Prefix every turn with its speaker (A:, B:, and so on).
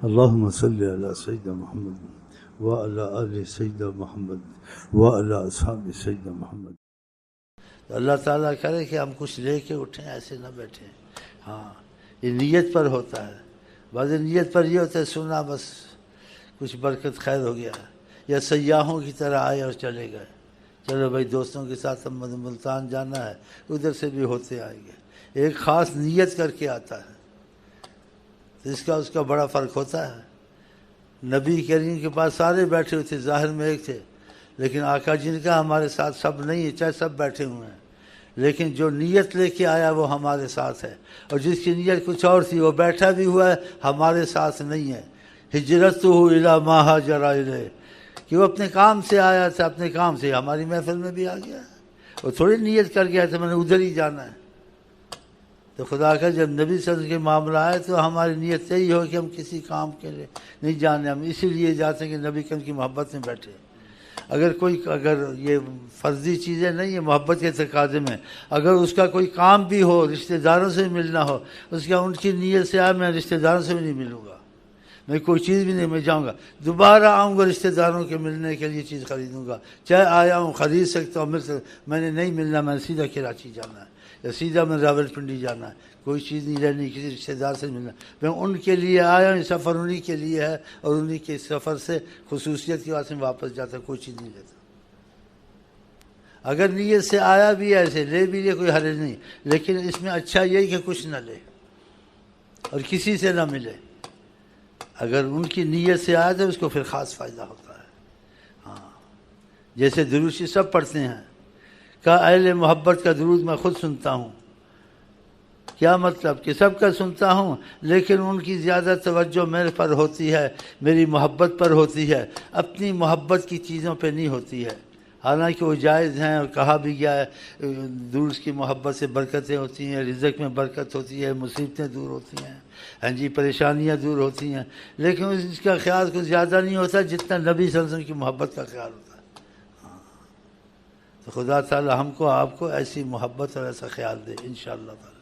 A: اللہم صلی علی سیدنا محمد وعلی آل سیدنا محمد وعلی اصحاب سیدنا محمد۔ تو اللہ تعالیٰ کرے کہ ہم کچھ لے کے اٹھیں، ایسے نہ بیٹھیں۔ ہاں یہ نیت پر ہوتا ہے، بعض نیت پر یہ ہوتا ہے سنا بس کچھ برکت خیر ہو گیا، یا سیاحوں کی طرح آئے اور چلے گئے، چلو بھائی دوستوں کے ساتھ ہم ملتان جانا ہے، ادھر سے بھی ہوتے آئیں گے۔ ایک خاص نیت کر کے آتا ہے تو اس کا بڑا فرق ہوتا ہے۔ نبی کریم کے پاس سارے بیٹھے ہوئے تھے، ظاہر میں ایک تھے، لیکن آقا جی نے کہا ہمارے ساتھ سب نہیں ہے، چاہے سب بیٹھے ہوئے ہیں، لیکن جو نیت لے کے آیا وہ ہمارے ساتھ ہے، اور جس کی نیت کچھ اور تھی وہ بیٹھا بھی ہوا ہے ہمارے ساتھ نہیں ہے۔ ہجرتہ الی ما ہاجر الیہ، کہ وہ اپنے کام سے آیا تھا، اپنے کام سے ہماری محفل میں بھی آ گیا، وہ تھوڑی نیت کر گیا تھا میں نے ادھر ہی جانا ہے۔ تو خدا کا جب نبی صلی اللہ علیہ وسلم کے معاملہ آئے تو ہماری نیت یہی ہو کہ ہم کسی کام کے لیے نہیں جانے، ہم اسی لیے جاتے ہیں کہ نبی کریم کی محبت میں بیٹھے۔ اگر یہ فرضی چیزیں نہیں ہیں محبت کے تقاضے میں، اگر اس کا کوئی کام بھی ہو، رشتہ داروں سے ملنا ہو، اس کا ان کی نیت سے آیا میں رشتہ داروں سے بھی نہیں ملوں گا، میں کوئی چیز بھی نہیں، میں جاؤں گا دوبارہ آؤں گا رشتہ داروں کے ملنے کے لیے چیز خریدوں گا، چاہے آیا ہوں خرید سکتا ہوں، میں نے نہیں ملنا، میں نے سیدھا کراچی جانا ہے یا سیدھا میں راول پنڈی جانا ہے، کوئی چیز نہیں لینی، کسی رشتہ دار سے ملنا، میں ان کے لیے آیا ہوں، سفر انہی کے لیے ہے، اور انہی کے سفر سے خصوصیت کی وجہ سے واپس جاتا، کوئی چیز نہیں لیتا۔ اگر نیت سے آیا بھی ایسے لے بھی لے کوئی حرج نہیں، لیکن اس میں اچھا یہی کہ کچھ نہ لے اور کسی سے نہ ملے۔ اگر ان کی نیت سے آیا تو اس کو پھر خاص فائدہ ہوتا ہے۔ ہاں جیسے درود شریف سب پڑھتے ہیں، کہ اہل محبت کا درود میں خود سنتا ہوں، کیا مطلب کہ سب کا سنتا ہوں لیکن ان کی زیادہ توجہ میرے پر ہوتی ہے، میری محبت پر ہوتی ہے، اپنی محبت کی چیزوں پہ نہیں ہوتی ہے، حالانکہ وہ جائز ہیں اور کہا بھی گیا ہے درود کی محبت سے برکتیں ہوتی ہیں، رزق میں برکت ہوتی ہے، مصیبتیں دور ہوتی ہیں، ہاں جی پریشانیاں دور ہوتی ہیں، لیکن اس کا خیال کچھ زیادہ نہیں ہوتا جتنا نبی صلی اللہ علیہ وسلم کی محبت کا خیال ہوتا ہے۔ تو خدا تعالی ہم کو آپ کو ایسی محبت اور ایسا خیال دے انشاءاللہ تعالی۔